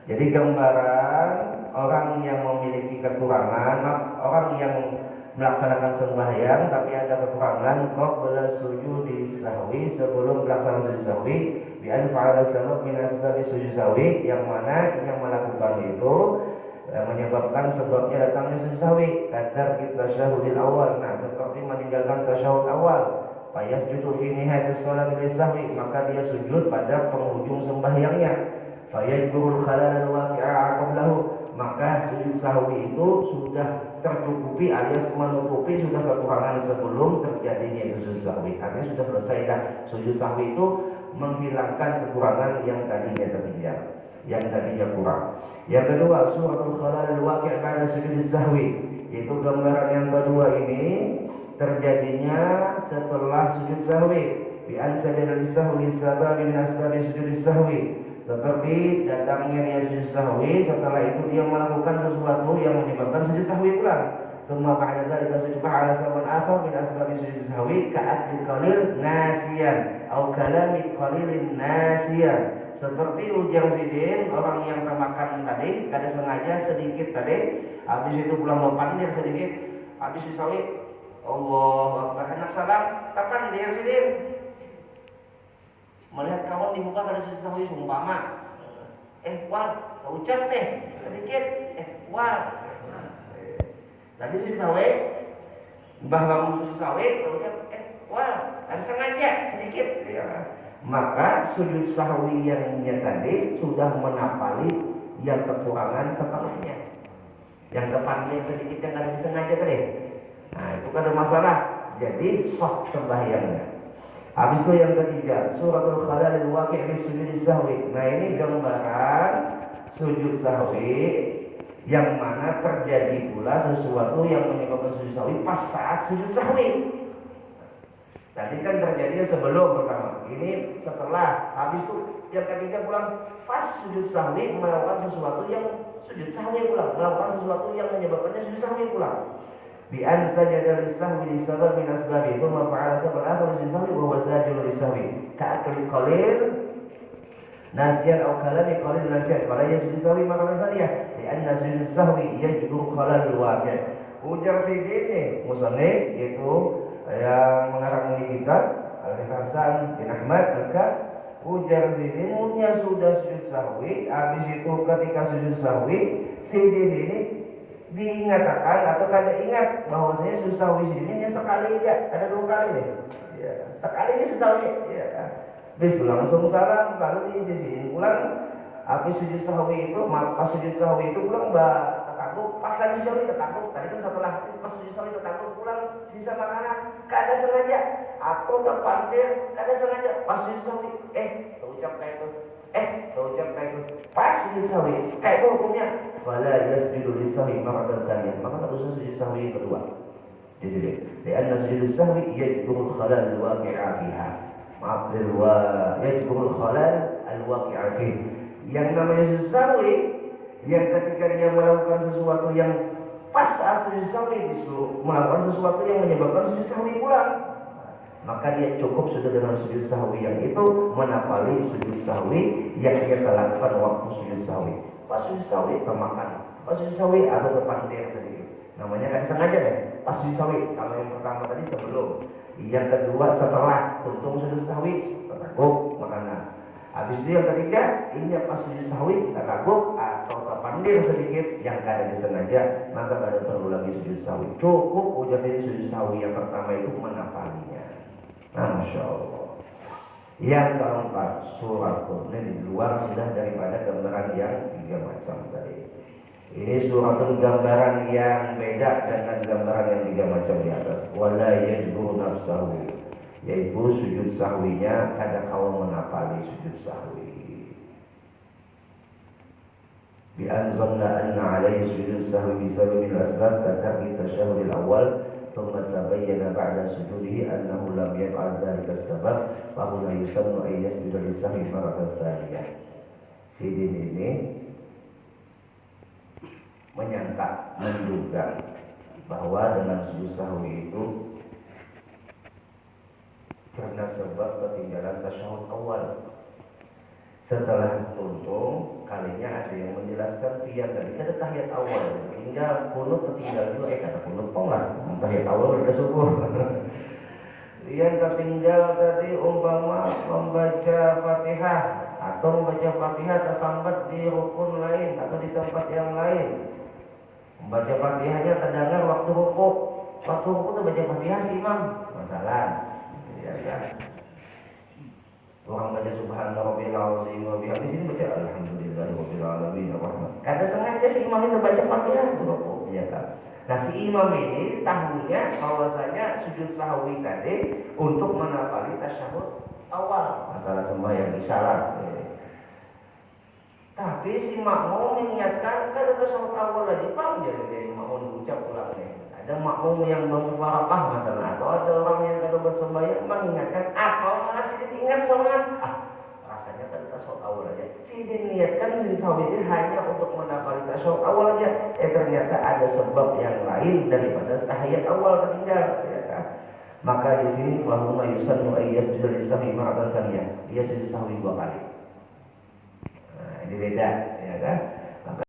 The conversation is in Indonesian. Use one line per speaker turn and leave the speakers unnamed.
Jadi gambaran orang yang memiliki kekurangan, orang yang melaksanakan sembahyang tapi ada kekurangan, qabla sujudi sahwi, sebelum melaksanakan sujud sahwi, bi an fa'ala sabab min asbab sujud sahwi, yang mana yang melakukan itu menyebabkan sebabnya datangnya sujud sahwi. Kadar kita tasyahudil awal, nah seperti meninggalkan tasyahud awal. Fayasjudu fi nihayatis shalat bil sahwi, maka dia sujud pada penghujung sembahyangnya. Fayajburul khalal waqi'a qablahu, maka sujud sahwi itu sudah tercukupi alias menutupi sudah kekurangan sebelum terjadinya itu sujud sahwi. Artinya sudah selesai dah. Sujud sahwi itu menghilangkan kekurangan yang tadinya tertinggal, yang tadinya kurang. Yang kedua, suratul khalal waqi' ba'da sujud sahwi, yaitu gambaran yang kedua ini terjadinya setelah sujud sahwi. Bi an sajada lis-sahwi sabab min asbab sujud sahwi, seperti datangnya dia sujud sahwi, setelah itu dia melakukan sesuatu yang menyebabkan sujud sahwi pula. Tsumma ba'da dzalika sujud ala sabab akhar min asbab sujud sahwi ka'adli qalil nasiyan atau kalami qalilin nasiyan, seperti ujar sidin orang yang termakan tadi, kada sengaja sedikit tadi, habis itu pulang mau pandir sedikit, habis sahwi Allah Akbar, anak salam, kapan dia sidin? Melihat kawan di muka ada sujud sahwi seumpama, wal, ucap deh sedikit, wal. Tadi sujud sahwi, bahwa sujud sahwi, ucap, wal, ada sengaja sedikit. Ya. Maka sujud sahwi yang tadi sudah menapali yang kekurangan setelahnya, yang depannya sedikit yang ada disengaja tadi. Nah itu kan ada masalah, jadi sah sembahyangnya. Habis itu yang ketiga, suratul khalal waqi' fi sujud sahwi. Nah ini gambaran sujud sahwi yang mana terjadi pula sesuatu yang menyebabkan sujud sahwi pas saat sujud sahwi. Tadi kan terjadinya sebelum pertama, ini setelah. Habis itu yang ketiga pulang pas sujud sahwi melakukan sesuatu yang sujud sahwi pulang, melakukan sesuatu yang menyebabkannya sujud sahwi pulang. Bi an sajada lis-sahwi li sabab min asbabi, thumma fa'ala sabab akhar lis-sahwi wa huwa sajidun lis-sahwi ka'akli qalil nasiyan aw kalami qalil nasiyan fala yasjudu sahwi maqam thaniyah li anna sujud sahwi yajburu khalal waqi'. Ujar sidin musannif yaitu yang mengarang ini kitab Al-Hasan bin Ahmad maka ujar sidin punya sudah sujud sahwi, habis itu ketika sujud sahwi sidin ini diingatkan atau kada ingat bahwasanya sujud sahwi ini hanya sekali aja, ada dua kali nih. Ya, sekali aja sujud sahwi. Ya. Bis langsung salam, lalu disisihin pulang. Habis sujud sahwi itu, pas sujud sahwi itu pulang tertakut, pas lagi sujud sahwi tertakut. Tadi kan setelah pas sujud sahwi tertakut pulang sisa makanan, kada sengaja atau terpandir, kada sengaja pas sujud sahwi, terucap kayak itu. Terucap kayak itu. Pas sujud sahwi, kayak itu hukumnya. Fala yasjudu lis-sahwi marratan tsaniyah, maka tak usah sujud sahwi yang kedua. Jadi, karena sujud sahwi yajburu khalal al-waqi'a fiha. Maaf, yajburu khalal al-waqi'a fiha. Yang namanya sujud sahwi, yang ketika dia melakukan sesuatu yang pas saat sujud sahwi disuruh melakukan sesuatu yang menyebabkan sujud sahwi pulang, maka dia cukup sudah dengan sujud sahwi yang itu menapali sujud sahwi yang dia lakukan waktu sujud sahwi. Pas sujud sahwi termakan, pas sujud sahwi atau terpandir sedikit, namanya kan sengaja deh. Pas sujud sahwi, kalau yang pertama tadi sebelum, yang kedua setelah, untung sujud sahwi tertakut makanan. Habis itu yang ketiga, ini pas sujud sahwi tertakut atau terpandir sedikit yang kada disengaja, maka kada perlu lagi sujud sahwi. Cukup ujar ini sujud sahwi yang pertama itu menapalinya. Masya Allah. Yang keempat, surat ini di luar sudah daripada gambaran yang tiga macam tadi. Ini suratul gambaran yang beda dengan gambaran yang tiga macam di atas. Wala yajburu nafsahu, yaitu sujud sahwinya ada kaum menapali sujud sahwi. Bi an zanna anna alaihi sujud sahwi bi sababil asbab katarki tasyahudil awal, ثم تبين بعد سجوده أنه لم يفعل ذلك السبب فهنا يسن أن يسجد للسهو مرة ثانية. Sidin ini menyangka, menduga bahwa dengan sujud sahwi itu karena sebab ketinggalan tasyahud awal. Setelah tuntung, kalinya ada yang sebagian tadi ada tahiyat awal, tinggal kunut tertinggal juga, kata kunut kok nggak tahiyat awal udah subuh. Yang tertinggal tadi umpama membaca Fatihah atau membaca Fatihah tersambat di rukun lain atau di tempat yang lain. Membaca Fatihahnya terdengar waktu rukuk. Waktu rukuk tuh baca Fatihah sih Imam, masalah. Ya kan. Orang baca Subhana Rabbil Azim wa bihamdihi, di sini baca Alhamdulillahi Rabbil Alamin Ar-Rahman. Kadang sengaja si imam itu baca Fatihah di rukuk, ya kan. Nah si imam ini tahunya bahwasanya sujud sahwi tadi untuk menapali tasyahud awal, masalah sembahyang isyarat. Tapi si makmum mengingatkan kan tasyahud awal lagi, paham jadi dari makmum ucap ulangnya. Ada makmum yang bermufarakah masalah, atau ada orang yang kalau bersembahyang mengingatkan, atau malah sedikit ingat sholat. Rasanya kan tasyahud awal aja. Si diniatkan sujud sahwi ini hanya untuk menapali tasyahud awal aja. Ternyata ada sebab yang lain daripada tahiyat awal ketinggal, ya kan? Maka di sini Allahumma yusannu ayyasjuda lis-sahwi marratan tsaniyah. Dia sujud sahwi 2 kali. Nah, ini beda, ya kan?